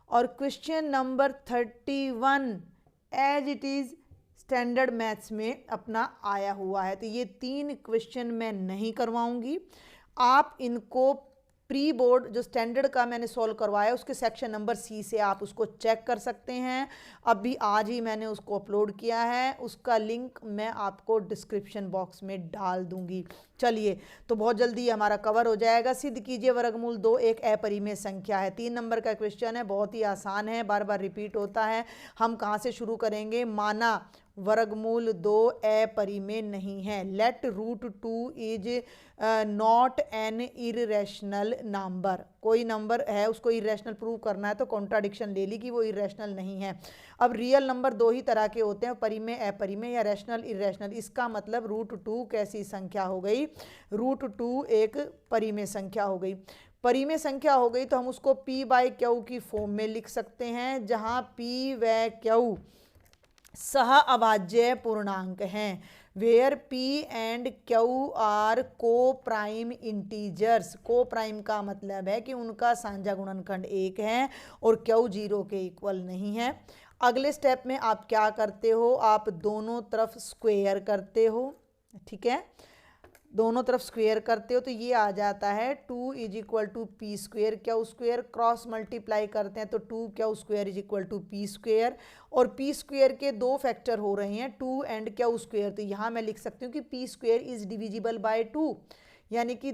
और question number 31 as it is standard maths में अपना आया हुआ है। तो ये 3 क्वेश्चन मैं नहीं करवाऊंगी, आप इनको प्री बोर्ड जो स्टैंडर्ड का मैंने सॉल्व करवाया उसके सेक्शन नंबर सी से आप उसको चेक कर सकते हैं। अभी आज ही मैंने उसको अपलोड किया है, उसका लिंक मैं आपको डिस्क्रिप्शन बॉक्स में डाल दूंगी। चलिए, तो बहुत जल्दी हमारा कवर हो जाएगा। सिद्ध कीजिए वर्गमूल 2 एक अपरिमेय संख्या है। 3 नंबर का क्वेश्चन है, बहुत ही आसान है, बार बार रिपीट होता है। हम कहाँ से शुरू करेंगे? माना वर्गमूल 2 अपरिमेय नहीं है। Let root 2 is not an irrational number. कोई नंबर है उसको इरेशनल प्रूव करना है तो कॉन्ट्राडिक्शन ले ली कि वो इरेशनल नहीं है। अब रियल नंबर 2 ही तरह के होते हैं, परिमेय अपरिमेय या रैशनल इरेशनल। इसका मतलब रूट 2 कैसी संख्या हो गई? रूट 2 एक परिमेय संख्या हो गई। परिमेय संख्या हो गई तो हम उसको p बाय क्यू की फॉर्म में लिख सकते हैं, जहां p व क्यू सह अभाज्य पूर्णांक हैं। Where p and q are coprime integers. Coprime का मतलब है कि उनका साझा गुणनखंड 1 है और q 0 के इक्वल नहीं है। अगले स्टेप में आप क्या करते हो? आप दोनों तरफ स्क्वायर करते हो, ठीक है, दोनों तरफ स्क्वायर करते हो तो ये आ जाता है 2 is equal to P square. Q square cross multiply करते हैं तो 2 Q square is equal to P square. और पी स्क्वायर के 2 फैक्टर हो रहे हैं, 2 एंड क्यू स्क्वायर, तो यहाँ मैं लिख सकती हूँ कि P square is divisible by 2, यानी कि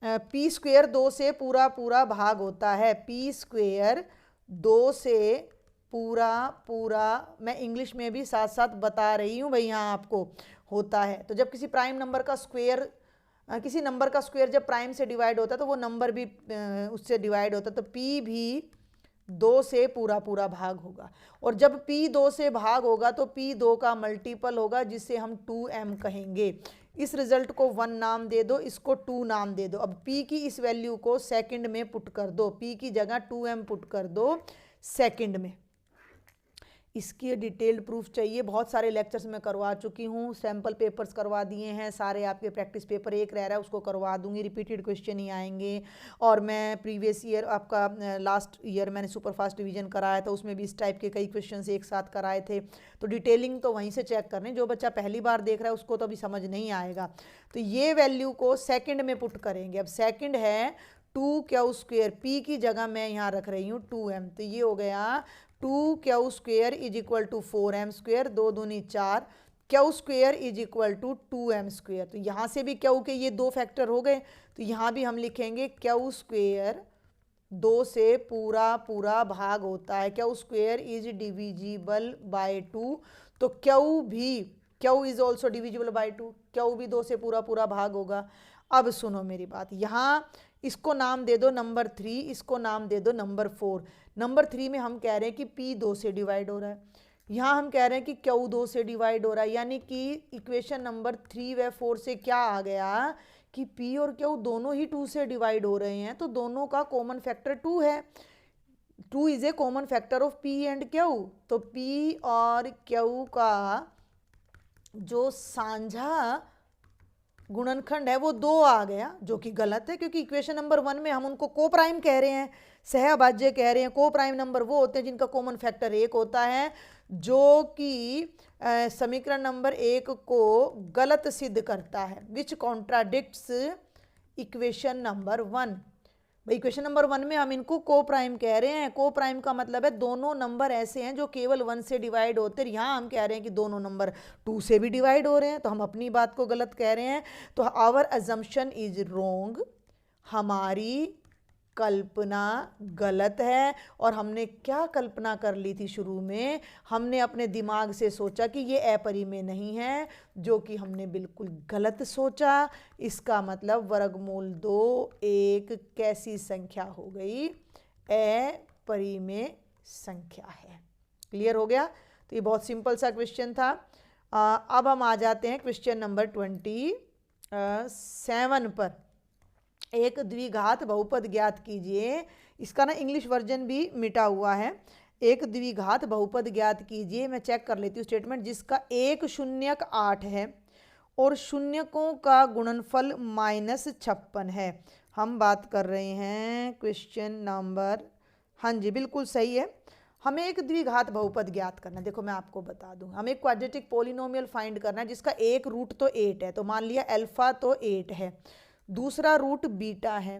पी स्क्वायर 2 से पूरा भाग होता है। पी स्क्वायर 2 से पूरा मैं इंग्लिश में भी साथ साथ बता रही हूँ भाई, यहाँ आपको होता है। तो जब किसी प्राइम नंबर का स्क्वायर, किसी नंबर का स्क्वायर जब प्राइम से डिवाइड होता है तो वो नंबर भी उससे डिवाइड होता है, तो p भी 2 से पूरा भाग होगा। और जब p 2 से भाग होगा तो p 2 का मल्टीपल होगा, जिसे हम 2m कहेंगे। इस रिजल्ट को 1 नाम दे दो, इसको 2 नाम दे दो। अब p की इस वैल्यू को सेकंड में पुट कर दो, p की जगह 2m पुट कर दो सेकंड में। इसकी डिटेल्ड प्रूफ चाहिए, बहुत सारे लेक्चर्स मैं करवा चुकी हूँ, सैम्पल पेपर्स करवा दिए हैं सारे, आपके प्रैक्टिस पेपर 1 रह रहा है उसको करवा दूंगी, रिपीटेड क्वेश्चन ही आएंगे। और मैं प्रीवियस ईयर आपका लास्ट ईयर मैंने सुपर फास्ट डिवीजन कराया था, उसमें भी इस टाइप के कई क्वेश्चन एक साथ कराए थे। तो डिटेलिंग तो वहीं से चेक करने, जो बच्चा पहली बार देख रहा है उसको तो अभी समझ नहीं आएगा। तो ये वैल्यू को सेकेंड में पुट करेंगे। अब सेकेंड है 2 क्यू स्क्वायर, p की जगह मैं यहाँ रख रही हूँ 2m, तो ये हो गया 2 Q square is equal to 4m square, 2 दूनी 4, Q square is equal to 2m square. तो यहाँ से भी क्यू के ये 2 फैक्टर हो गए, तो यहाँ भी हम लिखेंगे क्यू स्क्वायर 2 से पूरा भाग होता है। Q square is divisible by 2, तो Q is also divisible by 2, Q भी 2 से पूरा भाग होगा। अब सुनो मेरी बात, यहाँ इसको नाम दे दो नंबर 3, इसको नाम दे दो नंबर 4। नंबर 3 में हम कह रहे हैं कि p 2 से डिवाइड हो रहा है, यहाँ हम कह रहे हैं कि q 2 से डिवाइड हो रहा है, यानी कि इक्वेशन नंबर 3 व 4 से क्या आ गया कि p और q दोनों ही 2 से डिवाइड हो रहे हैं, तो दोनों का कॉमन फैक्टर 2 है। 2 is a common factor of p and q, तो p और q का जो साझा गुणनखंड है वो 2 आ गया, जो कि गलत है, क्योंकि इक्वेशन नंबर 1 में हम उनको को प्राइम कह रहे हैं, सहअभाज्य कह रहे हैं। को प्राइम नंबर वो होते हैं जिनका कॉमन फैक्टर 1 होता है, जो कि समीकरण नंबर 1 को गलत सिद्ध करता है, विच कॉन्ट्राडिक्ट्स इक्वेशन नंबर 1। भाई इक्वेशन नंबर 1 में हम इनको को प्राइम कह रहे हैं। को प्राइम का मतलब है दोनों नंबर ऐसे हैं जो केवल 1 से डिवाइड होते हैं। यहाँ हम कह रहे हैं कि दोनों नंबर 2 से भी डिवाइड हो रहे हैं, तो हम अपनी बात को गलत कह रहे हैं। तो आवर अजम्पशन इज रोंग, हमारी कल्पना गलत है। और हमने क्या कल्पना कर ली थी शुरू में? हमने अपने दिमाग से सोचा कि ये अपरिमेय नहीं है, जो कि हमने बिल्कुल गलत सोचा। इसका मतलब वर्गमूल 2 एक कैसी संख्या हो गई? अपरिमेय संख्या है। क्लियर हो गया? तो ये बहुत सिंपल सा क्वेश्चन था। अब हम आ जाते हैं क्वेश्चन नंबर 27 पर। एक द्विघात बहुपद ज्ञात कीजिए। इसका ना इंग्लिश वर्जन भी मिटा हुआ है। एक द्विघात बहुपद ज्ञात कीजिए, मैं चेक कर लेती हूँ स्टेटमेंट, जिसका एक शून्यक 8 है और शून्यकों का गुणनफल -56 है। हम बात कर रहे हैं क्वेश्चन नंबर, हाँ जी बिल्कुल सही है। हमें एक द्विघात बहुपद ज्ञात करना है। देखो मैं आपको बता दूं, हमें एक क्वाड्रेटिक पॉलिनोमियल फाइंड करना है जिसका एक रूट तो 8 है, तो मान लिया अल्फा तो 8 है, दूसरा रूट बीटा है।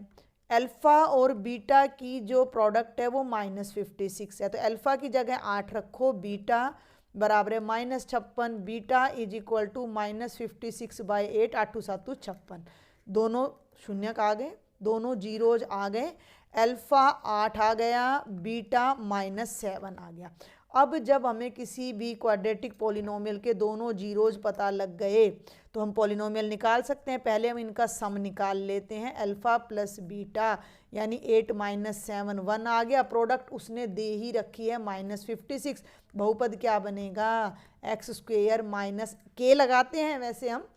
अल्फा और बीटा की जो प्रोडक्ट है वो -56 है, तो अल्फा की जगह 8 रखो, बीटा बराबर है -56, बीटा इज इक्वल टू -56/8, 8 7 56, दोनों शून्यक आ गए, दोनों जीरोज आ गए, अल्फा 8 आ गया, बीटा -7 आ गया। अब जब हमें किसी भी क्वाड्रेटिक पॉलिनोमियल के दोनों जीरोज पता लग गए तो हम पॉलिनोमियल निकाल सकते हैं। पहले हम इनका सम निकाल लेते हैं, अल्फा प्लस बीटा यानी 8 -7 1 आ गया, प्रोडक्ट उसने दे ही रखी है -56, बहुपद क्या बनेगा x² माइनस k लगाते हैं वैसे हम,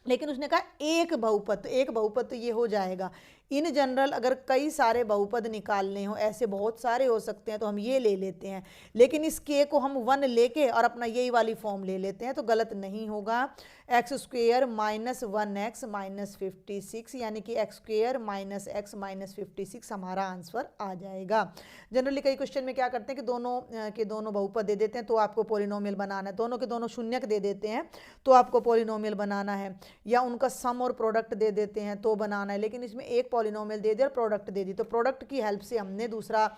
लेकिन उसने कहा एक बहुपद, तो एक बहुपद तो ये हो जाएगा। इन जनरल अगर कई सारे बहुपद निकालने हो, ऐसे बहुत सारे हो सकते हैं, तो हम ये ले लेते हैं, लेकिन इस k को हम 1 लेके और अपना यही वाली फॉर्म ले लेते हैं, तो गलत नहीं होगा। x² माइनस 1x माइनस 56 यानी कि x² माइनस x माइनस 56 हमारा आंसर आ जाएगा। जनरली कई क्वेश्चन में क्या करते हैं कि दोनों के दोनों बहुपद दे देते हैं तो आपको पॉलिनोमियल बनाना है, दोनों के दोनों शून्यक दे देते हैं तो आपको पॉलिनोमियल बनाना है, या उनका सम और प्रोडक्ट दे देते हैं तो बनाना है। लेकिन इसमें एक पॉलिनोमियल दे दिया और प्रोडक्ट दे दी, तो प्रोडक्ट की हेल्प से हमने दूसरा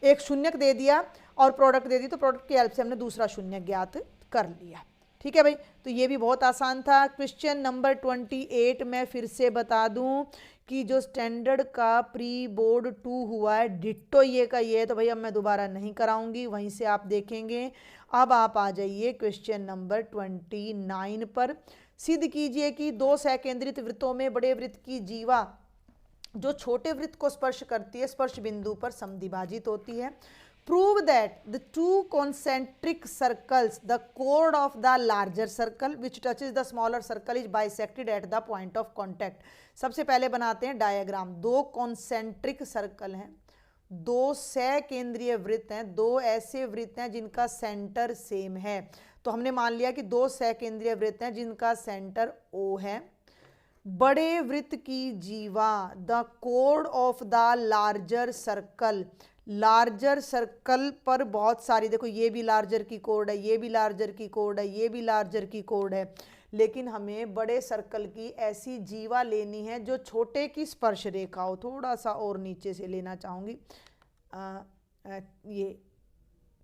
एक शून्यक दे दिया और प्रोडक्ट दे दी, तो प्रोडक्ट की हेल्प से हमने दूसरा शून्यक ज्ञात कर लिया। ठीक है भाई, तो ये भी बहुत आसान था। क्वेश्चन नंबर 28 में फिर से बता दूं कि जो स्टैंडर्ड का प्री बोर्ड 2 हुआ है डिट्टो ये का ये है, तो भाई अब मैं दोबारा नहीं कराऊंगी, वहीं से आप देखेंगे। अब आप आ जाइए क्वेश्चन नंबर 29 पर। सिद्ध कीजिए कि दो सकेंद्रित वृत्तों में बड़े वृत्त की जीवा जो छोटे वृत्त को स्पर्श करती है स्पर्श बिंदु पर समद्विभाजित होती है। Prove that the two concentric circles, the chord of the larger circle which touches the smaller circle is bisected at the point of contact। सबसे पहले बनाते हैं डायग्राम। दो कॉन्सेंट्रिक सर्कल हैं, दो सकेंद्रीय वृत्त हैं, दो ऐसे वृत्त हैं जिनका सेंटर सेम है। तो हमने मान लिया कि दो सकेंद्रीय वृत्त हैं जिनका सेंटर O है। बड़े वृत्त की जीवा, the code of the larger circle, larger circle पर बहुत सारी, देखो ये भी लार्जर की कोड है, ये भी लार्जर की कोड है, ये भी लार्जर की कोड है, लेकिन हमें बड़े सर्कल की ऐसी जीवा लेनी है जो छोटे की स्पर्श रेखा हो। थोड़ा सा और नीचे से लेना चाहूँगी, ये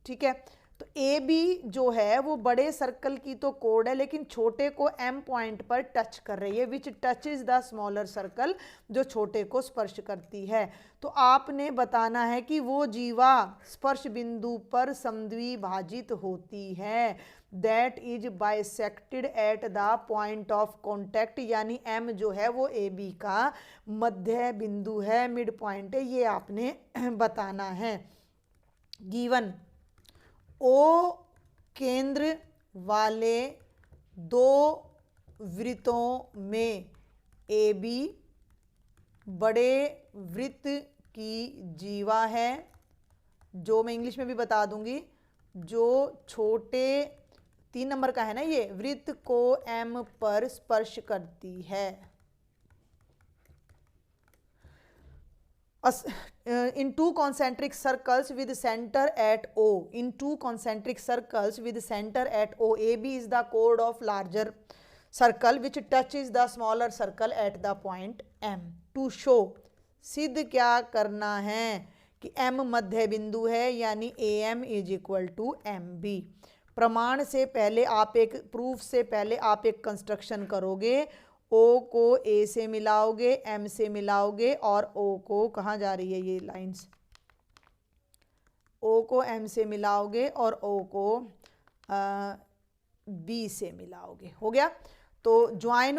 ठीक है। तो ए बी जो है वो बड़े सर्कल की तो कोड है, लेकिन छोटे को एम पॉइंट पर टच कर रही है, विच touch is the smaller circle, जो छोटे को स्पर्श करती है। तो आपने बताना है कि वो जीवा स्पर्श बिंदु पर समद्विभाजित होती है, that is bisected at the point of contact, यानी एम जो है वो ए बी का मध्य बिंदु है, मिड पॉइंट है, ये आपने बताना है। गिवन ओ केंद्र वाले दो वृत्तों में ए बी बड़े वृत्त की जीवा है, जो मैं इंग्लिश में भी बता दूंगी, जो छोटे 3 नंबर का है ना, ये वृत्त को एम पर स्पर्श करती है। In two concentric circles with center at O, in two concentric circles with center at O, AB is the chord of larger circle which touches the smaller circle at the point M. To show, सिद्ध क्या करना है कि M मध्य बिंदु है, यानी AM is equal to MB। प्रमाण से पहले आप एक प्रूफ से पहले आप एक कंस्ट्रक्शन करोगे, O को A से मिलाओगे, M से मिलाओगे, और O को कहाँ जा रही है ये लाइंस, O को M से मिलाओगे और O को B से मिलाओगे। हो गया। तो join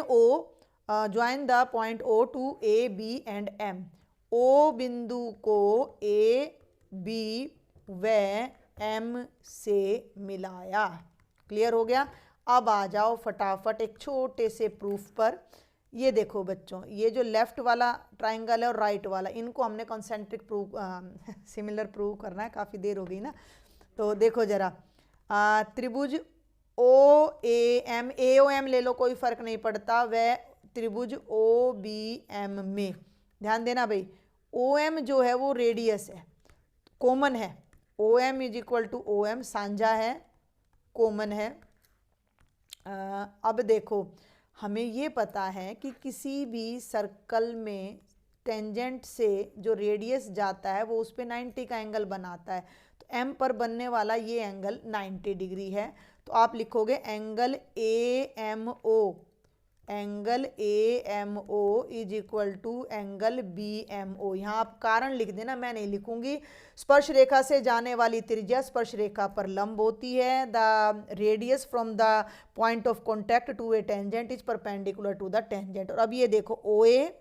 join the point O to A, B and M। O बिंदु को A, B व M से मिलाया। क्लियर हो गया। अब आ जाओ फटाफट एक छोटे से प्रूफ पर। ये देखो बच्चों, ये जो लेफ्ट वाला ट्राइंगल है और राइट वाला, इनको हमने कॉन्सेंट्रिक प्रूव सिमिलर प्रूव करना है, काफ़ी देर हो गई ना। तो देखो जरा, त्रिभुज ओ ओ एम ले लो, कोई फर्क नहीं पड़ता, वह त्रिभुज ओ बी एम में ध्यान देना भाई, ओ एम जो है वो रेडियस है, कॉमन है, O M is equal to O M साझा है, कॉमन है। अब देखो हमें ये पता है कि किसी भी सर्कल में टेंजेंट से जो रेडियस जाता है वो उस पर 90 का एंगल बनाता है, तो एम पर बनने वाला ये एंगल 90 डिग्री है। तो आप लिखोगे angle A M O is equal to angle B M O. यहाँ आप कारण लिख देना, मैं नहीं लिखूंगी। स्पर्श रेखा से जाने वाली त्रिज्या स्पर्श रेखा पर लंब होती है। The radius from the point of contact to a tangent is perpendicular to the tangent. और अब ये देखो ओ ए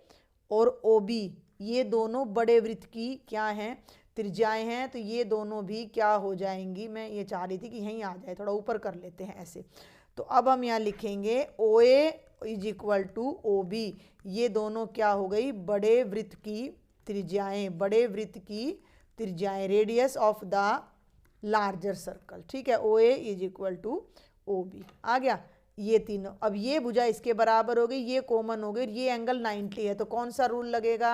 और ओ बी, ये दोनों बड़े वृत्त की क्या हैं, त्रिज्याएं हैं, तो ये दोनों भी क्या हो जाएंगी, मैं ये चाह रही थी कि यहीं आ जाए, थोड़ा ऊपर कर लेते हैं ऐसे। तो अब हम यहाँ लिखेंगे O A is equal to O B, ये दोनों क्या हो गई, बड़े वृत्त की त्रिज्याएं, बड़े वृत्त की त्रिज्याएं, radius of the larger circle. ठीक है, O A is equal to O B आ गया, ये तीनों। अब ये भुजा इसके बराबर हो गई, ये कॉमन हो गई, ये एंगल 90 है, तो कौन सा रूल लगेगा,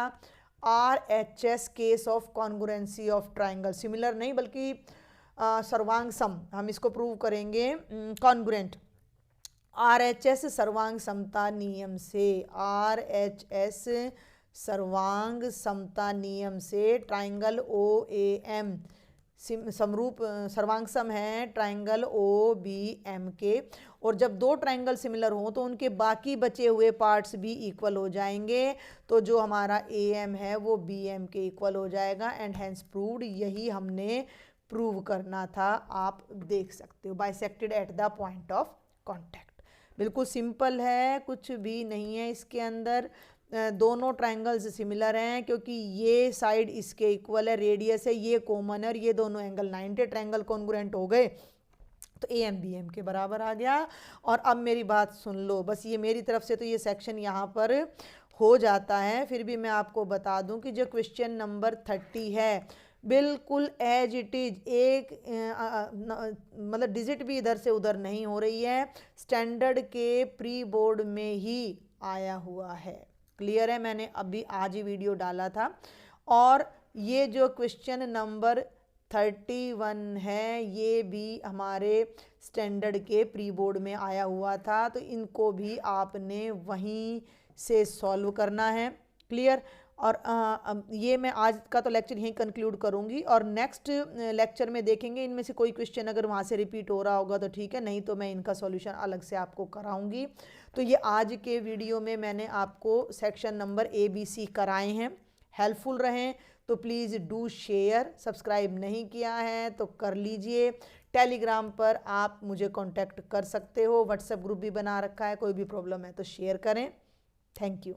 RHS case of congruency of triangle, similar नहीं बल्कि सर्वांग सम, हम इसको प्रूव करेंगे कॉन्ग्रुएंट। RHS सर्वांग समता नियम से, RHS सर्वांग समता नियम से ट्राइंगल OAM समरूप सर्वांग सम है ट्राइंगल OBM के। और जब दो ट्राइंगल सिमिलर हों तो उनके बाकी बचे हुए पार्ट्स भी इक्वल हो जाएंगे, तो जो हमारा AM है वो BM के इक्वल हो जाएगा। एंड हैंस प्रूव्ड, यही हमने प्रूव करना था। आप देख सकते हो bisected at the point of contact, बिल्कुल सिंपल है, कुछ भी नहीं है इसके अंदर। दोनों ट्राइंगल्स सिमिलर हैं क्योंकि ये साइड इसके इक्वल है, रेडियस है, ये कॉमन है, और ये दोनों एंगल 90 ट्राइंगल कॉन्ग्रुएंट हो गए, तो AM BM के बराबर आ गया। और अब मेरी बात सुन लो, बस ये मेरी तरफ से तो ये सेक्शन यहाँ पर हो जाता है, फिर भी मैं आपको बता दूं कि जो क्वेश्चन नंबर 30 है बिल्कुल एज इट इज, एक मतलब डिजिट भी इधर से उधर नहीं हो रही है, स्टैंडर्ड के प्री बोर्ड में ही आया हुआ है। क्लियर है, मैंने अभी आज ही वीडियो डाला था। और ये जो क्वेश्चन नंबर 31 है ये भी हमारे स्टैंडर्ड के प्री बोर्ड में आया हुआ था, तो इनको भी आपने वहीं से सॉल्व करना है। क्लियर। और ये मैं आज का तो लेक्चर यहीं कंक्लूड करूँगी, और नेक्स्ट लेक्चर में देखेंगे इनमें से कोई क्वेश्चन अगर वहाँ से रिपीट हो रहा होगा तो ठीक है, नहीं तो मैं इनका सॉल्यूशन अलग से आपको कराऊंगी। तो ये आज के वीडियो में मैंने आपको सेक्शन नंबर ABC कराए हैं। हेल्पफुल रहें तो प्लीज़ डू शेयर। सब्सक्राइब नहीं किया है तो कर लीजिए। टेलीग्राम पर आप मुझे कांटेक्ट कर सकते हो, व्हाट्सएप ग्रुप भी बना रखा है, कोई भी प्रॉब्लम है तो शेयर करें। Thank you.